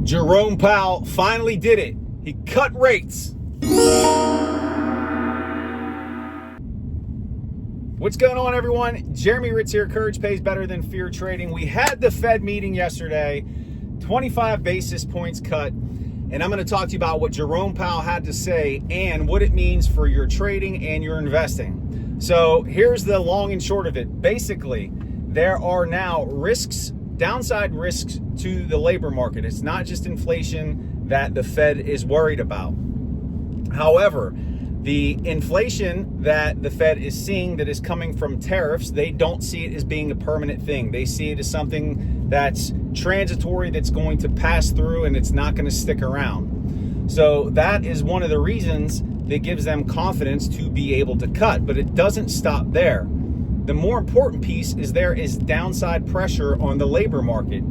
Jerome Powell finally did it. He cut rates. What's going on, everyone? Jeremy Ritz here. Courage pays better than fear trading. We had the Fed meeting yesterday, 25 basis points cut, and I'm going to talk to you about what Jerome Powell had to say and what it means for your trading and your investing. So here's the long and short of it. Basically, there are now risks, downside risks to the labor market. It's not just inflation that the Fed is worried about. However, the inflation that the Fed is seeing that is coming from tariffs, they don't see it as being a permanent thing. They see it as something that's transitory, that's going to pass through, and it's not going to stick around. So that is one of the reasons that gives them confidence to be able to cut. But it doesn't stop there. The more important piece is there is downside pressure on the labor market.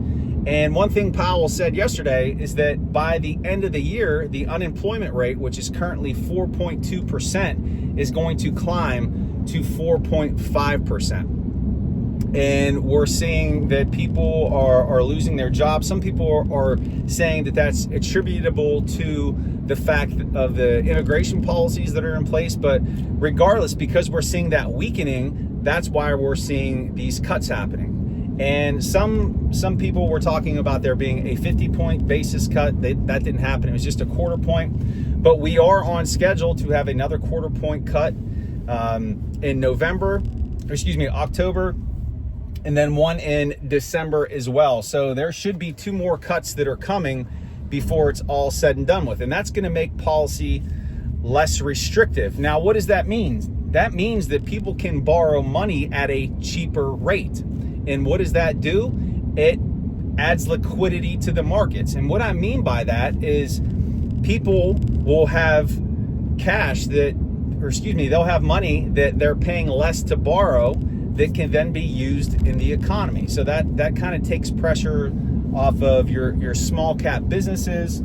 And one thing Powell said yesterday is that by the end of the year, the unemployment rate, which is currently 4.2%, is going to climb to 4.5%. And we're seeing that people are losing their jobs. Some people are saying that that's attributable to the fact of the immigration policies that are in place. But regardless, because we're seeing that weakening, that's why we're seeing these cuts happening. And some people were talking about there being a 50-point basis cut. That didn't happen. It was just a quarter point. But we are on schedule to have another quarter point cut in October, and then one in December as well. So there should be two more cuts that are coming before it's all said and done with. And that's going to make policy less restrictive. Now, what does that mean? That means that people can borrow money at a cheaper rate. And what does that do? It adds liquidity to the markets. And what I mean by that is people will have they'll have money that they're paying less to borrow that can then be used in the economy. So that kind of takes pressure off of your small cap businesses.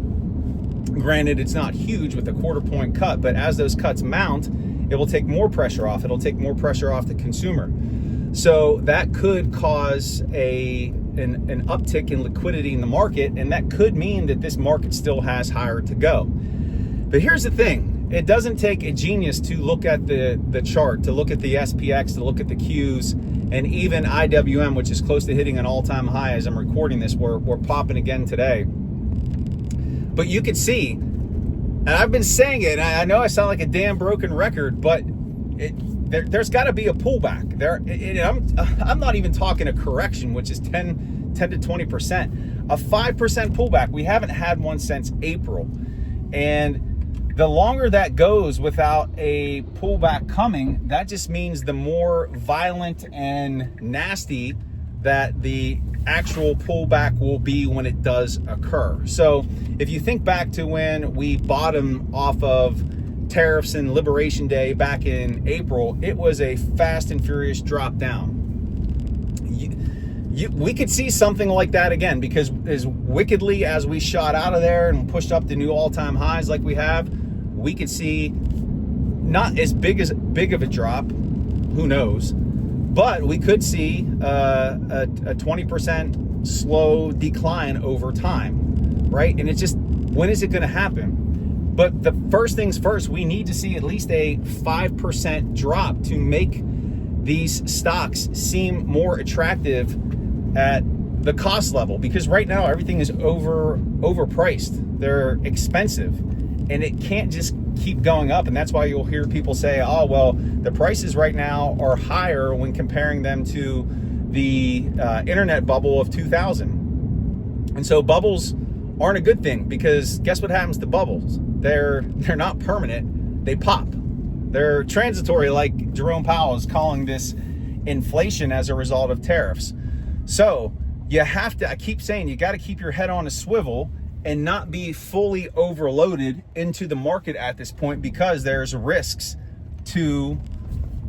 Granted, it's not huge with a quarter point cut, but as those cuts mount, it will take more pressure off. It'll take more pressure off the consumer. So that could cause an uptick in liquidity in the market, and that could mean that this market still has higher to go. But here's the thing. It doesn't take a genius to look at the chart, to look at the SPX, to look at the Qs, and even IWM, which is close to hitting an all-time high as I'm recording this. We're popping again today. But you could see, and I've been saying it, I know I sound like a damn broken record, but there's got to be a pullback. I'm not even talking a correction, which is 10 to 20%. A 5% pullback. We haven't had one since April. And the longer that goes without a pullback coming, that just means the more violent and nasty that the actual pullback will be when it does occur. So if you think back to when we bottomed off of tariffs and Liberation Day back in April, it was a fast and furious drop down. We could see something like that again, because as wickedly as we shot out of there and pushed up to new all-time highs like we have, we could see not as big of a drop, who knows, but we could see a 20% slow decline over time, right? And it's just, when is it going to happen? But the first things first, we need to see at least a 5% drop to make these stocks seem more attractive at the cost level, because right now everything is overpriced. They're expensive, and it can't just keep going up. And that's why you'll hear people say, oh, well, the prices right now are higher when comparing them to the internet bubble of 2000. And so bubbles aren't a good thing, because guess what happens to bubbles? They're not permanent. They pop. They're transitory, like Jerome Powell is calling this inflation as a result of tariffs. So you have to, I keep saying, you got to keep your head on a swivel and not be fully overloaded into the market at this point, because there's risks to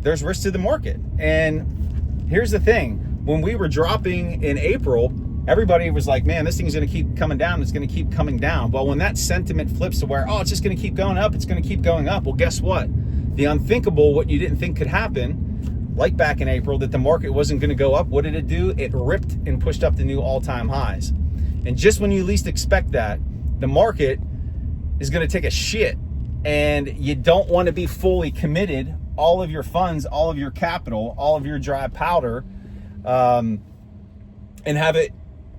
the market. And here's the thing. When we were dropping in April, everybody was like, man, this thing's going to keep coming down. It's going to keep coming down. Well, when that sentiment flips to where, oh, it's just going to keep going up, it's going to keep going up. Well, guess what? The unthinkable, what you didn't think could happen, like back in April, that the market wasn't going to go up, what did it do? It ripped and pushed up to new all-time highs. And just when you least expect that, the market is going to take a shit, and you don't want to be fully committed, all of your funds, all of your capital, all of your dry powder, and have it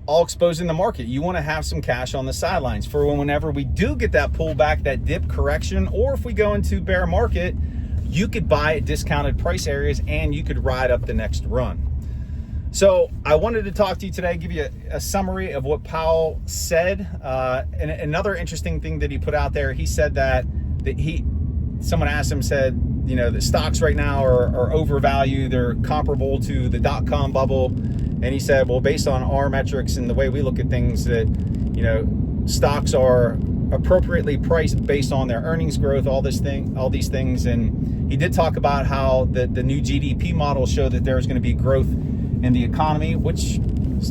all exposed in the market. You want to have some cash on the sidelines for whenever we do get that pullback, that dip correction, or if we go into bear market, you could buy at discounted price areas and you could ride up the next run. So I wanted to talk to you today, give you a summary of what Powell said. And another interesting thing that he put out there, he said that someone asked him, said, you know, the stocks right now are overvalued. They're comparable to the dot-com bubble. And he said, well, based on our metrics and the way we look at things, that, you know, stocks are appropriately priced based on their earnings growth, all these things. And he did talk about how the new GDP model showed that there's going to be growth in the economy, which is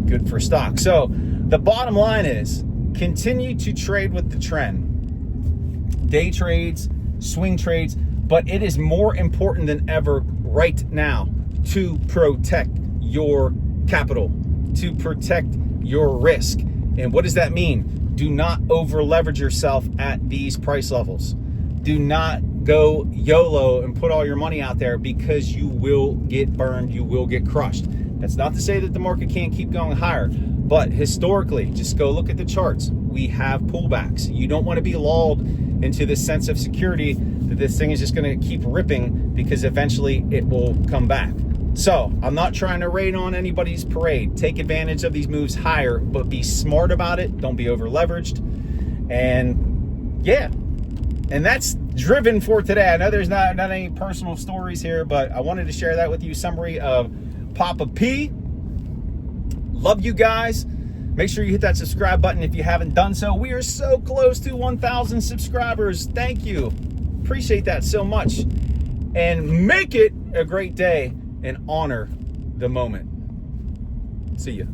good for stocks. So the bottom line is continue to trade with the trend. Day trades, swing trades, but it is more important than ever right now to protect your capital, to protect your risk. And what does that mean? Do not over leverage yourself at these price levels. Do not go YOLO and put all your money out there, because you will get burned, you will get crushed. That's not to say that the market can't keep going higher, but historically, just go look at the charts. We have pullbacks. You don't want to be lulled into this sense of security that this thing is just going to keep ripping, because eventually it will come back. So I'm not trying to rain on anybody's parade. Take advantage of these moves higher, but be smart about it. Don't be over leveraged. And yeah, and that's driven for today. I know there's not any personal stories here, but I wanted to share that with you. Summary of Papa P. Love you guys. Make sure you hit that subscribe button if you haven't done so. We are so close to 1,000 subscribers. Thank you. Appreciate that so much. And make it a great day and honor the moment. See ya.